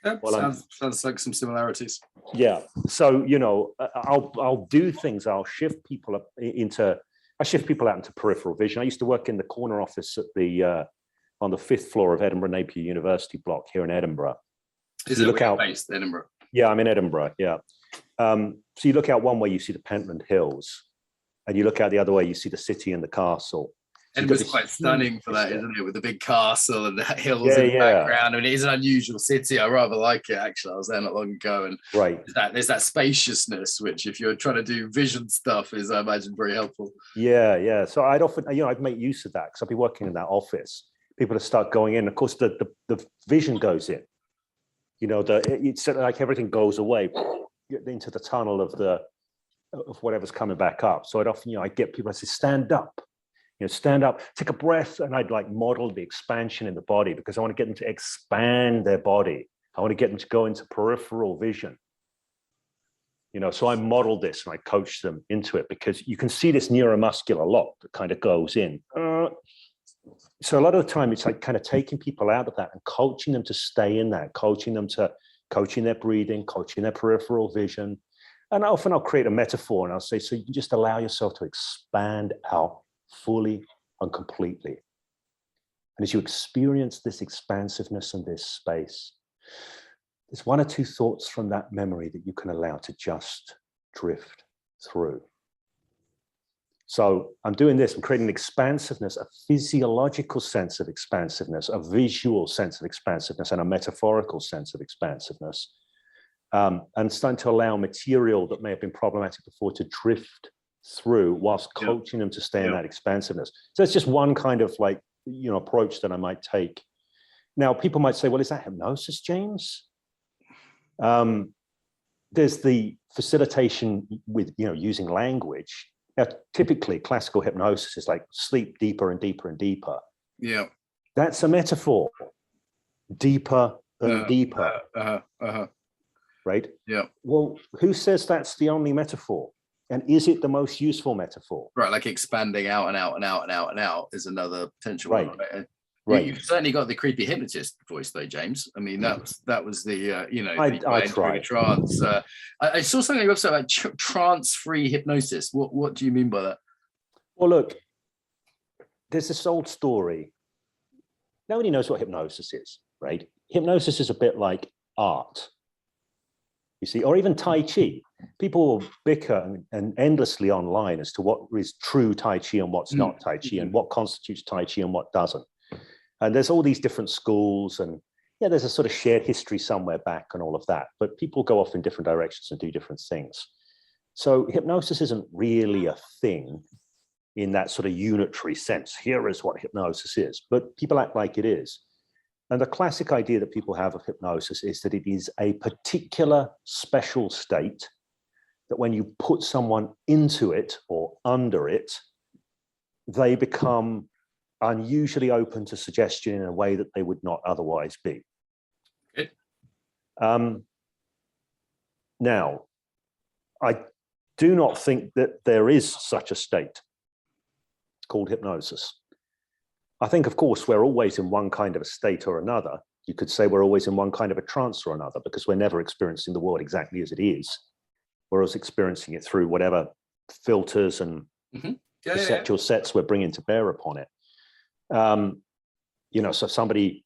Yep, sounds like some similarities. Yeah. So, you know, I'll do things. I'll shift people out into peripheral vision. I used to work in the corner office at on the 5th floor of Edinburgh Napier University block here in Edinburgh. Is it where you're based, Edinburgh? Yeah, I'm in Edinburgh. Yeah. So you look out one way, you see the Pentland Hills. And you look out the other way, you see the city and the castle. So Edinburgh's quite stunning for that, isn't it? With the big castle and the hills in the background. I mean, it is an unusual city. I rather like it, actually. I was there not long ago. And there's that spaciousness, which if you're trying to do vision stuff is, I imagine, very helpful. Yeah. So I'd often, you know, I'd make use of that because I'd be working in that office. People would start going in. Of course, the vision goes in. You know, it's like everything goes away into the tunnel of whatever's coming back up. So I'd often, you know, I'd get people, I say, stand up, take a breath. And I'd like model the expansion in the body because I want to get them to expand their body. I want to get them to go into peripheral vision. You know, so I modeled this and I coached them into it because you can see this neuromuscular lock that kind of goes in. So a lot of the time it's like kind of taking people out of that and coaching them to stay in that, coaching their breathing, coaching their peripheral vision. And often I'll create a metaphor and I'll say, so you can just allow yourself to expand out fully and completely. And as you experience this expansiveness and this space, there's one or two thoughts from that memory that you can allow to just drift through. So I'm doing this, I'm creating expansiveness, a physiological sense of expansiveness, a visual sense of expansiveness, and a metaphorical sense of expansiveness. And starting to allow material that may have been problematic before to drift through whilst coaching them to stay in that expansiveness. So it's just one kind of like, you know, approach that I might take. Now, people might say, well, is that hypnosis, James? There's the facilitation with, you know, using language. Now, typically classical hypnosis is like sleep deeper and deeper and deeper. Yeah. That's a metaphor. Deeper and deeper. Right? Yeah. Well, who says that's the only metaphor? And is it the most useful metaphor? Right, like expanding out and out and out and out and out is another potential one. Right. You've certainly got the creepy hypnotist voice, though, James. I mean, that was the you know. I tried. Trance. I saw something on your website about trance-free hypnosis. What do you mean by that? Well, look, there's this old story. Nobody knows what hypnosis is, right? Hypnosis is a bit like art, you see, or even Tai Chi. People will bicker and endlessly online as to what is true Tai Chi and what's not Tai Chi, and what constitutes Tai Chi and what doesn't. And there's all these different schools, and yeah, there's a sort of shared history somewhere back and all of that, but people go off in different directions and do different things. So hypnosis isn't really a thing in that sort of unitary sense. Here is what hypnosis is, but people act like it is. And the classic idea that people have of hypnosis is that it is a particular special state that when you put someone into it or under it, they become unusually open to suggestion in a way that they would not otherwise be. Okay. Now, I do not think that there is such a state called hypnosis. I think, of course, we're always in one kind of a state or another. You could say we're always in one kind of a trance or another, because we're never experiencing the world exactly as it is. We're always experiencing it through whatever filters and perceptual sets we're bringing to bear upon it. You know, so if somebody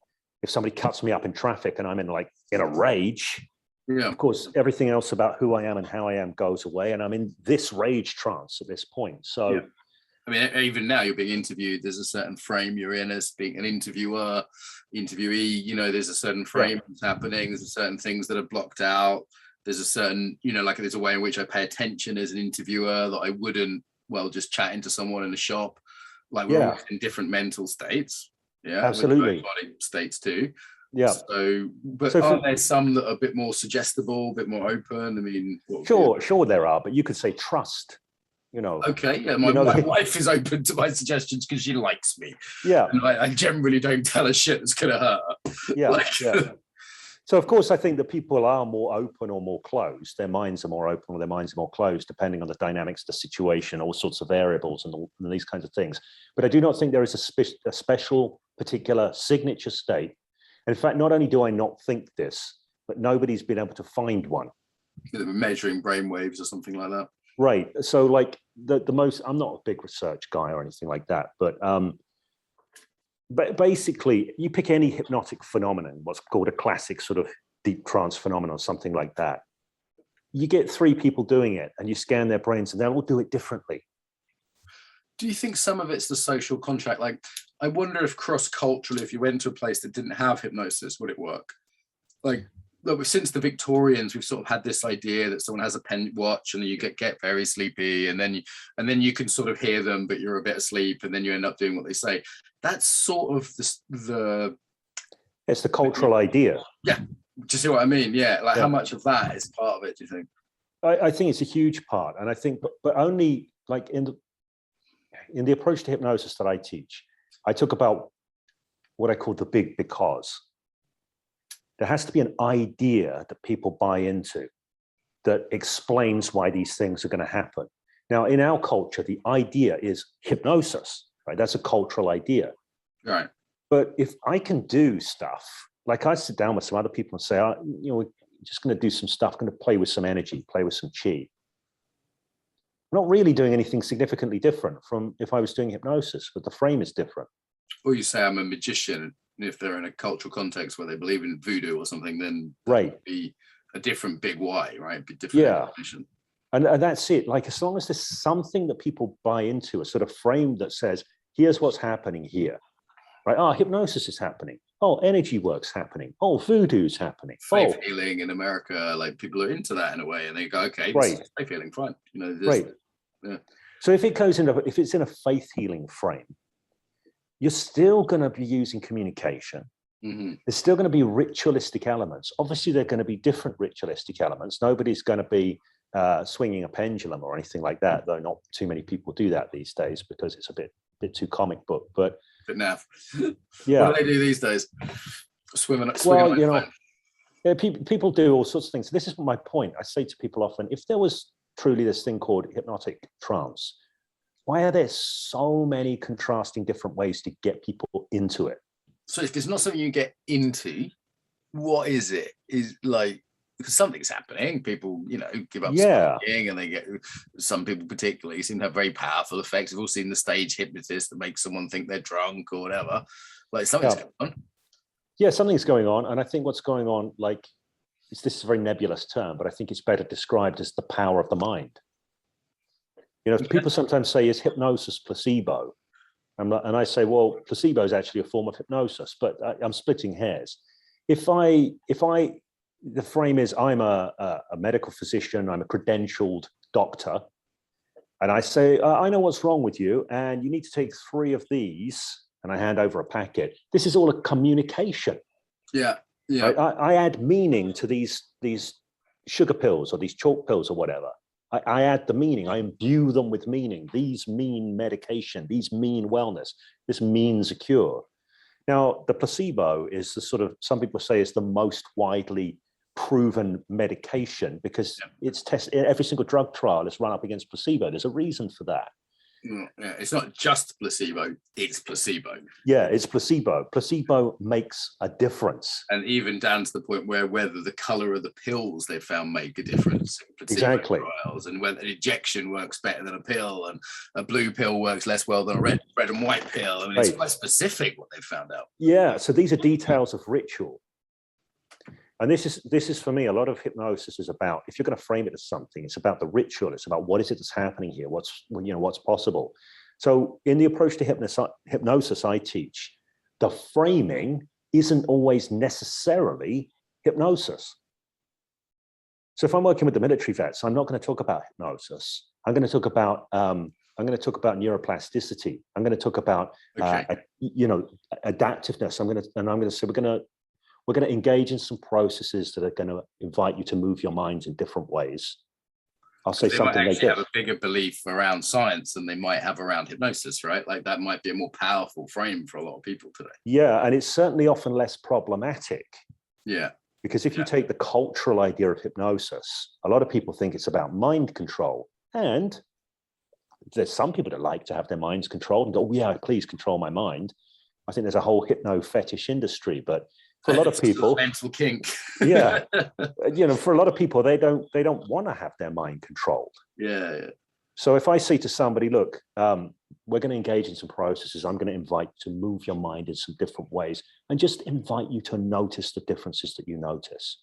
cuts me up in traffic and I'm in a rage, of course, everything else about who I am and how I am goes away, and I'm in this rage trance at this point. So, I mean, even now you're being interviewed, there's a certain frame you're in as being an interviewer, interviewee, you know, there's a certain frame that's happening, there's certain things that are blocked out, there's a certain, you know, like there's a way in which I pay attention as an interviewer that I wouldn't, well, just chatting to someone in a shop. Like we're all in different mental states. Yeah, absolutely. Body states too. Yeah. So, but are there some that are a bit more suggestible, a bit more open? I mean, sure there are, but you could say trust. You know. Okay. Yeah. My wife is open to my suggestions because she likes me. Yeah. And I generally don't tell her shit that's gonna hurt her. Yeah. So of course, I think that people are more open or more closed. Their minds are more open or their minds are more closed, depending on the dynamics, the situation, all sorts of variables and these kinds of things. But I do not think there is a special particular signature state. And in fact, not only do I not think this, but nobody's been able to find one. Measuring brain waves or something like that. Right. So like the most, I'm not a big research guy or anything like that, but basically, you pick any hypnotic phenomenon, what's called a classic sort of deep trance phenomenon, something like that. You get 3 people doing it and you scan their brains and they'll all do it differently. Do you think some of it's the social contract? Like, I wonder if cross-culturally, if you went to a place that didn't have hypnosis, would it work? Like, look, since the Victorians, we've sort of had this idea that someone has a pen watch and then you get very sleepy and then you can sort of hear them, but you're a bit asleep and then you end up doing what they say. That's sort of it's the cultural idea. Yeah. Do you see what I mean? Yeah. Like how much of that is part of it, do you think? I think it's a huge part. And I think, but only like in the approach to hypnosis that I teach, I talk about what I call the big because. There has to be an idea that people buy into that explains why these things are going to happen. Now, in our culture, the idea is hypnosis, right? That's a cultural idea. Right. But if I can do stuff, like I sit down with some other people and say, we're just going to do some stuff, going to play with some energy, play with some chi. I'm not really doing anything significantly different from if I was doing hypnosis, but the frame is different. Or you say I'm a magician. If they're in a cultural context where they believe in voodoo or something, then would be a different big why, right? Be different information. And that's it. Like, as long as there's something that people buy into, a sort of frame that says, here's what's happening here, right? Hypnosis is happening. Energy work's happening. Voodoo's happening. Faith healing in America, like people are into that in a way, and they go, okay, this is faith healing, fine. You know, yeah. So if it's in a faith healing frame, you're still going to be using communication. Mm-hmm. There's still going to be ritualistic elements. Obviously, there are going to be different ritualistic elements. Nobody's going to be swinging a pendulum or anything like that, though not too many people do that these days because it's a bit too comic book. But naff. Yeah. What do they do these days? Swimming. Well, you know, people do all sorts of things. This is my point. I say to people often, if there was truly this thing called hypnotic trance, why are there so many contrasting different ways to get people into it? So if it's not something you get into, what is it? Is like, because something's happening. People, give up Yeah. smoking, and they get, some people particularly seem to have very powerful effects. We've all seen the stage hypnotist that makes someone think they're drunk or whatever. Like something's going on. Yeah, something's going on. And I think what's going on, like, this is a very nebulous term, but I think it's better described as the power of the mind. People sometimes say, is hypnosis placebo? And I say, well, placebo is actually a form of hypnosis, but I'm splitting hairs. The frame is, I'm a medical physician, I'm a credentialed doctor, and I say, I know what's wrong with you, and you need to take 3 of these, and I hand over a packet. This is all a communication. Yeah, yeah. Right? I add meaning to these sugar pills or these chalk pills or whatever. I add the meaning. I imbue them with meaning. These mean medication. These mean wellness. This means a cure. Now, the placebo is the sort of, some people say, is the most widely proven medication because it's tested. Every single drug trial is run up against placebo. There's a reason for that. Yeah, it's not just placebo, it's placebo. Yeah, it's placebo. Placebo makes a difference. And even down to the point where whether the color of the pills they found make a difference in placebo Exactly. trials, and whether an injection works better than a pill, and a blue pill works less well than a red and white pill. I mean, it's quite specific what they found out. Yeah, so these are details of ritual. And this is for me, a lot of hypnosis is about, if you're going to frame it as something, it's about the ritual. It's about what is it that's happening here? What's possible? So in the approach to hypnosis I teach, the framing isn't always necessarily hypnosis. So if I'm working with the military vets, I'm not going to talk about hypnosis. I'm going to talk about neuroplasticity. I'm going to talk about adaptiveness. I'm going to say we're going to engage in some processes that are going to invite you to move your mind in different ways. I'll say something like this. They might actually have a bigger belief around science than they might have around hypnosis, right? Like that might be a more powerful frame for a lot of people today. Yeah, and it's certainly often less problematic. Yeah. Because if you take the cultural idea of hypnosis, a lot of people think it's about mind control. And there's some people that like to have their minds controlled and go, oh, yeah, please control my mind. I think there's a whole hypno fetish industry, but for a lot of people, mental kink. Yeah, for a lot of people, they don't want to have their mind controlled. Yeah. So if I say to somebody, look, we're going to engage in some processes. I'm going to invite you to move your mind in some different ways, and just invite you to notice the differences that you notice.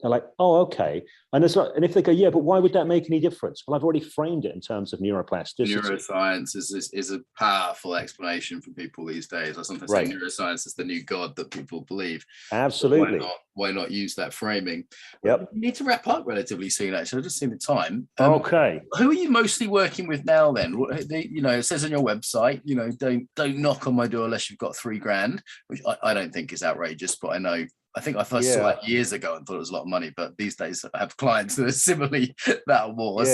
They're like, oh, okay. And if they go, yeah, but why would that make any difference? Well, I've already framed it in terms of neuroplasticity. Neuroscience is a powerful explanation for people these days. I sometimes say neuroscience is the new God that people believe. Absolutely. Why not use that framing? Yep. We need to wrap up relatively soon, actually. I've just seen the time. Okay. Who are you mostly working with now then? It says on your website, don't knock on my door unless you've got $3,000, which I don't think is outrageous, but I think I first saw that years ago and thought it was a lot of money, but these days I have clients that are similarly that or more.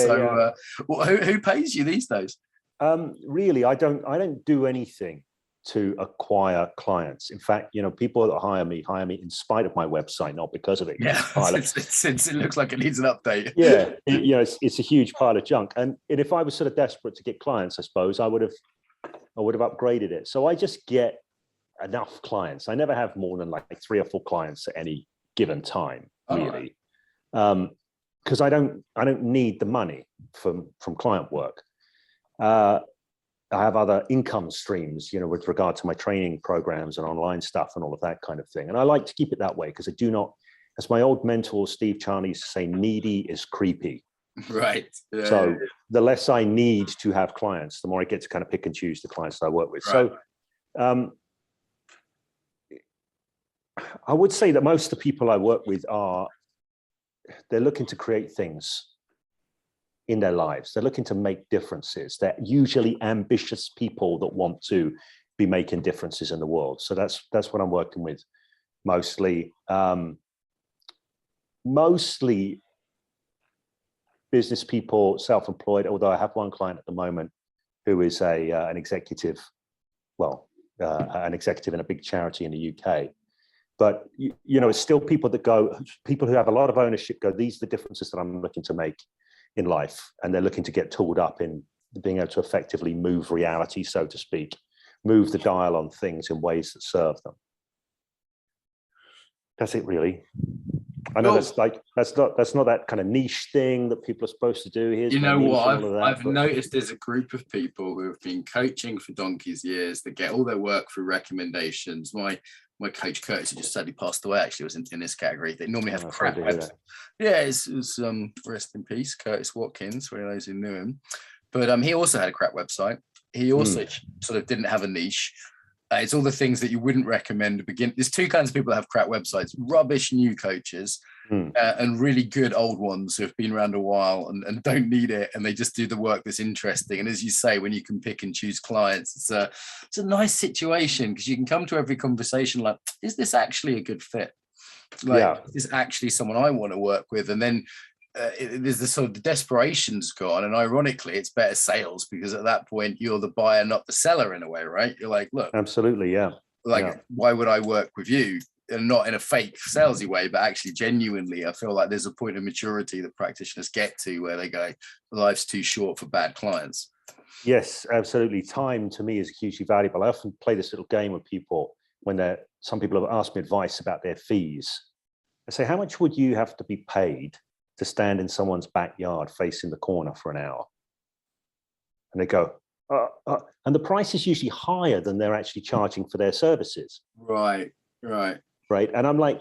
Who pays you these days? Really, I don't do anything to acquire clients. In fact, people that hire me in spite of my website, not because of it. Yeah, since it looks like it needs an update. Yeah, it's a huge pile of junk. And if I was sort of desperate to get clients, I suppose I would have upgraded it. So I just get enough clients. I never have more than like 3 or 4 clients at any given time, really, because I don't need the money from client work. I have other income streams, with regard to my training programs and online stuff and all of that kind of thing. And I like to keep it that way because I do not, as my old mentor Steve Charney used to say, needy is creepy. Right. Yeah, so the less I need to have clients, the more I get to kind of pick and choose the clients that I work with. Right. So I would say that most of the people I work with they're looking to create things in their lives. They're looking to make differences. They're usually ambitious people that want to be making differences in the world. So that's what I'm working with mostly. Mostly business people, self-employed, although I have one client at the moment who is an executive, an executive in a big charity in the UK. But, it's still people who have a lot of ownership go, these are the differences that I'm looking to make in life. And they're looking to get tooled up in being able to effectively move reality, so to speak, move the dial on things in ways that serve them. That's it, really. I know that's not that kind of niche thing that people are supposed to do. Here's you know what? I've but noticed there's a group of people who have been coaching for donkey's years that get all their work through recommendations. My coach Curtis, who just sadly passed away, actually was in this category. They normally have crap websites. Yeah, it's rest in peace, Curtis Watkins, for those who knew him. But he also had a crap website. He also sort of didn't have a niche. It's all the things that you wouldn't recommend to begin. There's two kinds of people that have crap websites: rubbish new coaches and really good old ones who have been around a while and don't need it, and they just do the work that's interesting. And as you say, when you can pick and choose clients, it's a nice situation, because you can come to every conversation like, is this actually a good fit? Like, is this actually someone I want to work with? And then there's the sort of the desperation's gone, and ironically it's better sales, because at that point you're the buyer, not the seller, in a way, right? You're like, look, absolutely, why would I work with you? And not in a fake salesy way, but actually genuinely, I feel like there's a point of maturity that practitioners get to where they go, life's too short for bad clients. Yes, absolutely. Time to me is hugely valuable. I often play this little game with people when some people have asked me advice about their fees. I say, how much would you have to be paid to stand in someone's backyard facing the corner for an hour? And they go, and the price is usually higher than they're actually charging for their services. Right. And I'm like,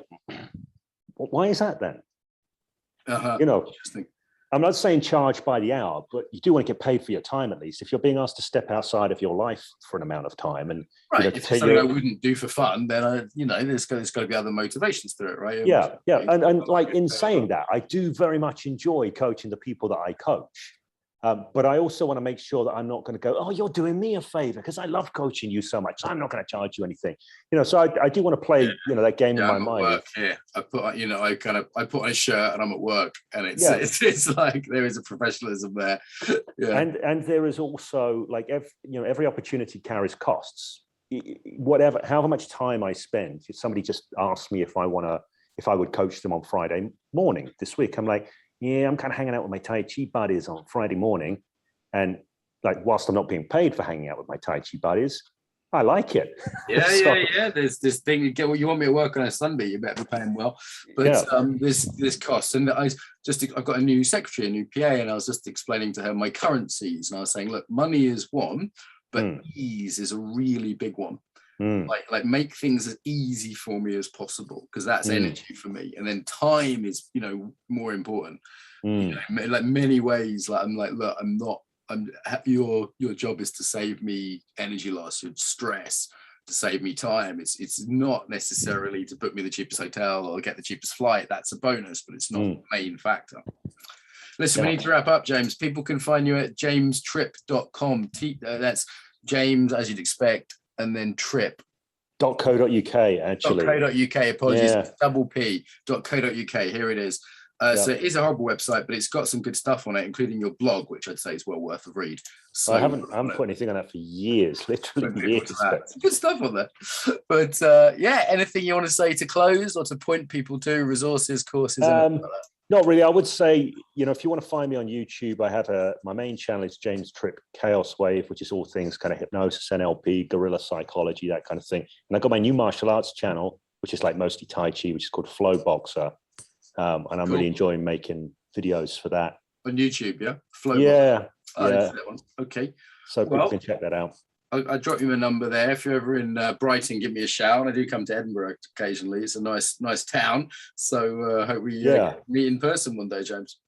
why is that then? I'm not saying charge by the hour, but you do want to get paid for your time at least. If you're being asked to step outside of your life for an amount of time, and if it's something I wouldn't do for fun, then there's got to be other motivations to it, right? And like, in saying that, I do very much enjoy coaching the people that I coach. But I also want to make sure that I'm not going to go, oh, you're doing me a favor because I love coaching you so much, so I'm not going to charge you anything. So I do want to play, that game in my mind. Work here. I put on a shirt and I'm at work, and it's like there is a professionalism there. Yeah. And there is also, like, every opportunity carries costs. However much time I spend. If somebody just asked me if I would coach them on Friday morning this week, I'm like, yeah, I'm kind of hanging out with my Tai Chi buddies on Friday morning. And like, whilst I'm not being paid for hanging out with my Tai Chi buddies, I like it. Yeah. There's this thing, you want me to work on a Sunday, you better be paying well. But there's costs. And I've got a new secretary, a new PA, and I was just explaining to her my currencies. And I was saying, look, money is one, but ease is a really big one. Like make things as easy for me as possible, because that's energy for me. And then time is, more important. Like many ways, like I'm like, look, your job is to save me energy loss, stress, to save me time. It's not necessarily to book me the cheapest hotel or get the cheapest flight. That's a bonus, but it's not the main factor. Listen, we need to wrap up, James. People can find you at jamestripp.com. That's James, as you'd expect, and then Tripp. .co.uk, actually. .co.uk, apologies, double P.co.uk, here it is. So it is a horrible website, but it's got some good stuff on it, including your blog, which I'd say is well worth a read. So I haven't put anything on that for years, literally years. Good stuff on there. But anything you want to say to close, or to point people to, resources, courses? Not really. I would say, if you want to find me on YouTube, I have my main channel is James Tripp Chaos Wave, which is all things kind of hypnosis, NLP, guerrilla psychology, that kind of thing. And I've got my new martial arts channel, which is like mostly Tai Chi, which is called Flow Boxer. And I'm really enjoying making videos for that. On YouTube, yeah? Flow Boxer. That one. Okay. So people can check that out. I'll drop you my number there. If you're ever in Brighton, give me a shout. I do come to Edinburgh occasionally. It's a nice town. So hope we meet in person one day, James.